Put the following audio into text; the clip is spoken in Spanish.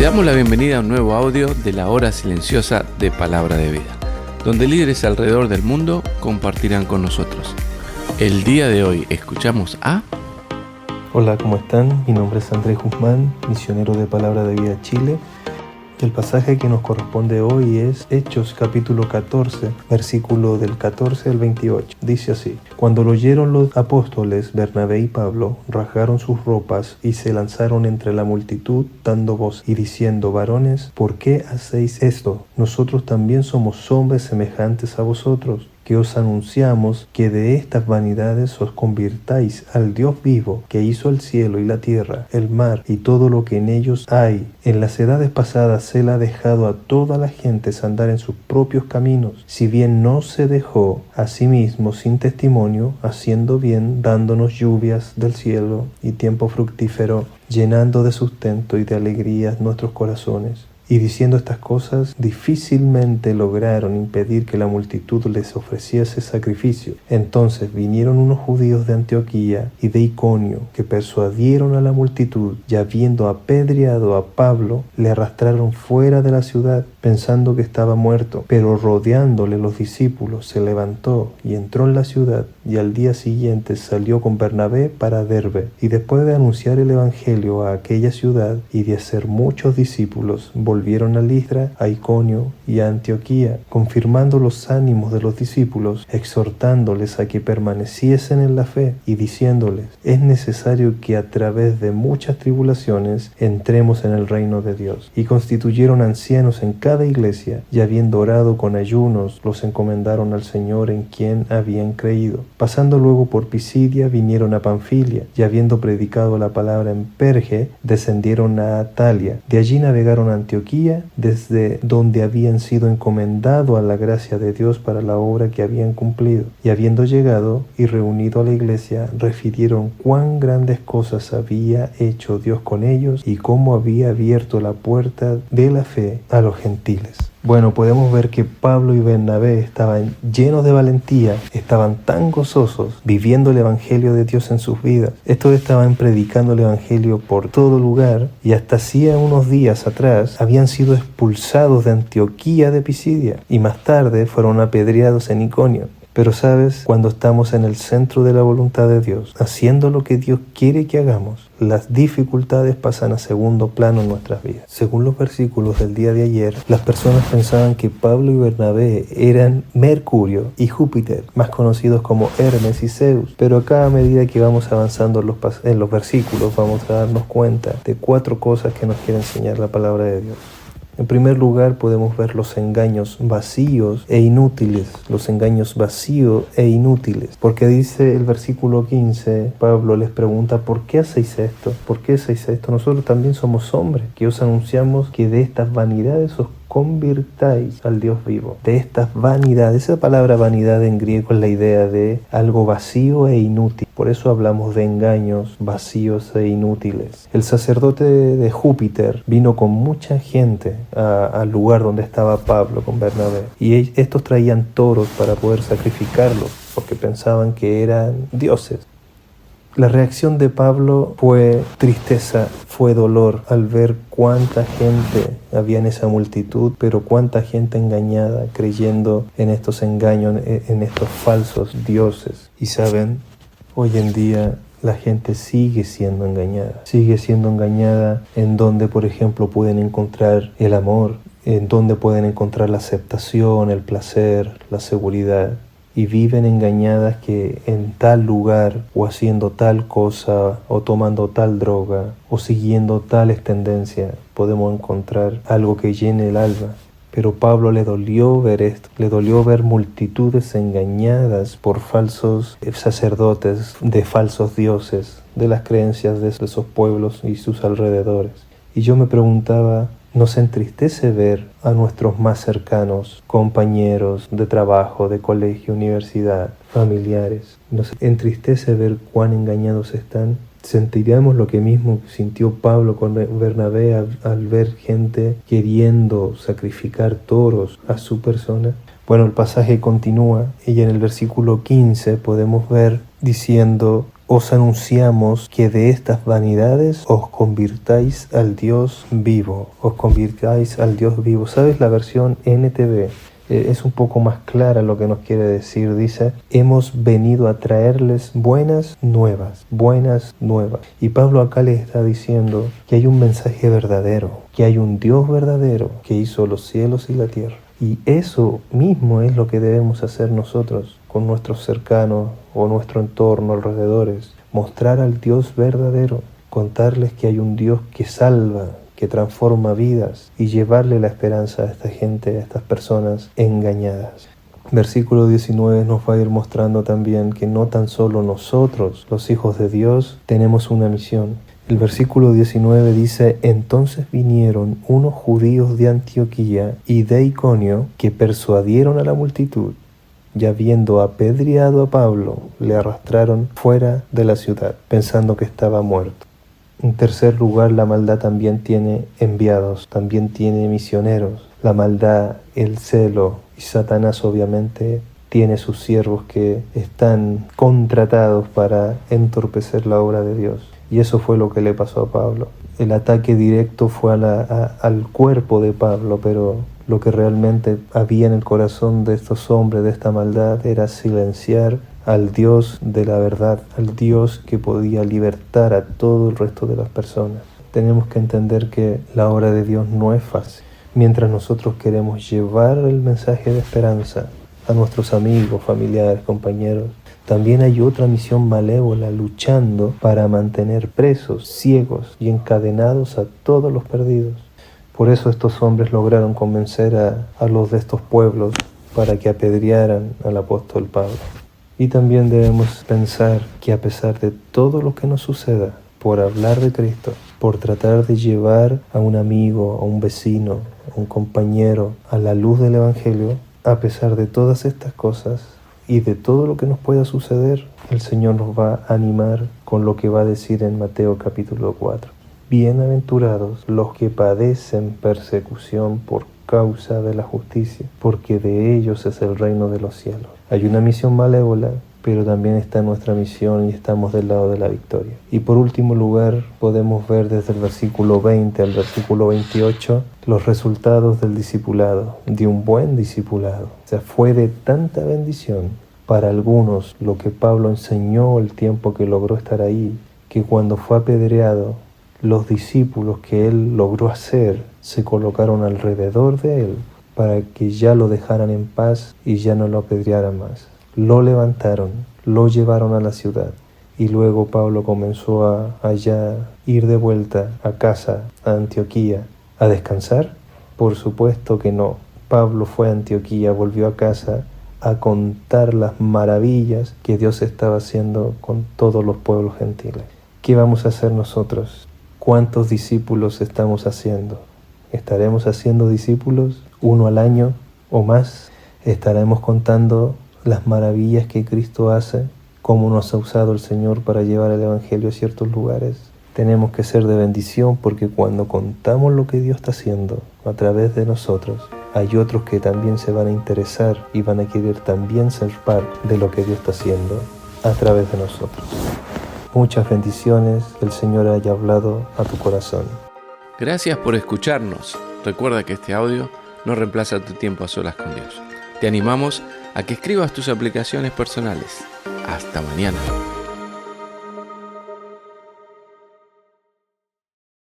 Te damos la bienvenida a un nuevo audio de la hora silenciosa de Palabra de Vida, donde líderes alrededor del mundo compartirán con nosotros. El día de hoy escuchamos a... Hola, ¿cómo están? Mi nombre es Andrés Guzmán, misionero de Palabra de Vida Chile. El pasaje que nos corresponde hoy es Hechos capítulo 14, versículo del 14 al 28. Dice así: Cuando lo oyeron los apóstoles Bernabé y Pablo, rasgaron sus ropas y se lanzaron entre la multitud, dando voz y diciendo: Varones, ¿por qué hacéis esto? Nosotros también somos hombres semejantes a vosotros, que os anunciamos que de estas vanidades os convirtáis al Dios vivo, que hizo el cielo y la tierra, el mar y todo lo que en ellos hay. En las edades pasadas Él ha dejado a todas las gentes andar en sus propios caminos, si bien no se dejó a sí mismo sin testimonio, haciendo bien, dándonos lluvias del cielo y tiempo fructífero, llenando de sustento y de alegrías nuestros corazones. Y diciendo estas cosas, difícilmente lograron impedir que la multitud les ofreciese sacrificio. Entonces vinieron unos judíos de Antioquía y de Iconio, que persuadieron a la multitud, y habiendo apedreado a Pablo, le arrastraron fuera de la ciudad, pensando que estaba muerto. Pero rodeándole los discípulos, se levantó y entró en la ciudad, y al día siguiente salió con Bernabé para Derbe. Y después de anunciar el evangelio a aquella ciudad y de hacer muchos discípulos, volvieron a Listra, a Iconio y a Antioquía, confirmando los ánimos de los discípulos, exhortándoles a que permaneciesen en la fe y diciéndoles: es necesario que a través de muchas tribulaciones entremos en el reino de Dios. Y constituyeron ancianos en cada iglesia, y habiendo orado con ayunos, los encomendaron al Señor en quien habían creído. Pasando luego por Pisidia, vinieron a Panfilia, y habiendo predicado la palabra en Perge, descendieron a Atalia. De allí navegaron a Antioquía, desde donde habían sido encomendados a la gracia de Dios para la obra que habían cumplido. Y habiendo llegado y reunido a la iglesia, refirieron cuán grandes cosas había hecho Dios con ellos y cómo había abierto la puerta de la fe a los gentiles. Bueno, podemos ver que Pablo y Bernabé estaban llenos de valentía, estaban tan gozosos, viviendo el evangelio de Dios en sus vidas. Estos estaban predicando el evangelio por todo lugar, y hasta hacía unos días atrás habían sido expulsados de Antioquía de Pisidia, y más tarde fueron apedreados en Iconio. Pero sabes, cuando estamos en el centro de la voluntad de Dios, haciendo lo que Dios quiere que hagamos, las dificultades pasan a segundo plano en nuestras vidas. Según los versículos del día de ayer, las personas pensaban que Pablo y Bernabé eran Mercurio y Júpiter, más conocidos como Hermes y Zeus. Pero acá, a medida que vamos avanzando en los versículos, vamos a darnos cuenta de 4 cosas que nos quiere enseñar la palabra de Dios. En primer lugar, podemos ver los engaños vacíos e inútiles. Los engaños vacíos e inútiles. Porque dice el versículo 15, Pablo les pregunta: ¿por qué hacéis esto? ¿Por qué hacéis esto? Nosotros también somos hombres, que os anunciamos que de estas vanidades os convirtáis al Dios vivo. De estas vanidades, esa palabra vanidad en griego es la idea de algo vacío e inútil. Por eso hablamos de engaños vacíos e inútiles. El sacerdote de Júpiter vino con mucha gente al lugar donde estaba Pablo con Bernabé. Y estos traían toros para poder sacrificarlos, porque pensaban que eran dioses. La reacción de Pablo fue tristeza, fue dolor al ver cuánta gente había en esa multitud, pero cuánta gente engañada, creyendo en estos engaños, en estos falsos dioses. Y saben, hoy en día la gente sigue siendo engañada en donde, por ejemplo, pueden encontrar el amor, en donde pueden encontrar la aceptación, el placer, la seguridad. Y viven engañadas que en tal lugar, o haciendo tal cosa, o tomando tal droga, o siguiendo tales tendencias, podemos encontrar algo que llene el alma. Pero Pablo le dolió ver esto, le dolió ver multitudes engañadas por falsos sacerdotes, de falsos dioses, de las creencias de esos pueblos y sus alrededores. Y yo me preguntaba, ¿nos entristece ver a nuestros más cercanos, compañeros de trabajo, de colegio, universidad, familiares? ¿Nos entristece ver cuán engañados están? ¿Sentiríamos lo que mismo sintió Pablo con Bernabé al ver gente queriendo sacrificar toros a su persona? Bueno, el pasaje continúa y en el versículo 15 podemos ver diciendo: os anunciamos que de estas vanidades os convirtáis al Dios vivo. Os convirtáis al Dios vivo. ¿Sabes? La versión NTV es un poco más clara lo que nos quiere decir. Dice, hemos venido a traerles buenas nuevas. Y Pablo acá le está diciendo que hay un mensaje verdadero, que hay un Dios verdadero que hizo los cielos y la tierra. Y eso mismo es lo que debemos hacer nosotros con nuestros cercanos o nuestro entorno, alrededores. Mostrar al Dios verdadero, contarles que hay un Dios que salva, que transforma vidas y llevarle la esperanza a esta gente, a estas personas engañadas. Versículo 19 nos va a ir mostrando también que no tan solo nosotros, los hijos de Dios, tenemos una misión. El versículo 19 dice, entonces vinieron unos judíos de Antioquía y de Iconio que persuadieron a la multitud, y habiendo apedreado a Pablo, le arrastraron fuera de la ciudad, pensando que estaba muerto. En tercer lugar, la maldad también tiene enviados, también tiene misioneros. La maldad, el celo y Satanás obviamente tiene sus siervos que están contratados para entorpecer la obra de Dios. Y eso fue lo que le pasó a Pablo. El ataque directo fue al cuerpo de Pablo, pero lo que realmente había en el corazón de estos hombres, de esta maldad, era silenciar al Dios de la verdad, al Dios que podía libertar a todo el resto de las personas. Tenemos que entender que la obra de Dios no es fácil. Mientras nosotros queremos llevar el mensaje de esperanza a nuestros amigos, familiares, compañeros, también hay otra misión malévola luchando para mantener presos, ciegos y encadenados a todos los perdidos. Por eso estos hombres lograron convencer a los de estos pueblos para que apedrearan al apóstol Pablo. Y también debemos pensar que a pesar de todo lo que nos suceda, por hablar de Cristo, por tratar de llevar a un amigo, a un vecino, a un compañero a la luz del Evangelio, a pesar de todas estas cosas y de todo lo que nos pueda suceder, el Señor nos va a animar con lo que va a decir en Mateo capítulo 4. Bienaventurados los que padecen persecución por causa de la justicia, porque de ellos es el reino de los cielos. Hay una misión malévola, pero también está nuestra misión y estamos del lado de la victoria. Y por último lugar, podemos ver desde el versículo 20 al versículo 28 los resultados del discipulado, de un buen discipulado. O sea, fue de tanta bendición para algunos lo que Pablo enseñó el tiempo que logró estar ahí, que cuando fue apedreado, los discípulos que él logró hacer se colocaron alrededor de él para que ya lo dejaran en paz y ya no lo apedrearan más. Lo levantaron, lo llevaron a la ciudad y luego Pablo comenzó a ya ir de vuelta a casa, a Antioquía, a descansar. Por supuesto que no. Pablo fue a Antioquía, volvió a casa a contar las maravillas que Dios estaba haciendo con todos los pueblos gentiles. ¿Qué vamos a hacer nosotros? ¿Cuántos discípulos estamos haciendo? ¿Estaremos haciendo discípulos uno al año o más? ¿Estaremos contando las maravillas que Cristo hace? ¿Cómo nos ha usado el Señor para llevar el Evangelio a ciertos lugares? Tenemos que ser de bendición porque cuando contamos lo que Dios está haciendo a través de nosotros, hay otros que también se van a interesar y van a querer también ser parte de lo que Dios está haciendo a través de nosotros. Muchas bendiciones, que el Señor haya hablado a tu corazón. Gracias por escucharnos. Recuerda que este audio no reemplaza tu tiempo a solas con Dios. Te animamos a que escribas tus aplicaciones personales. Hasta mañana.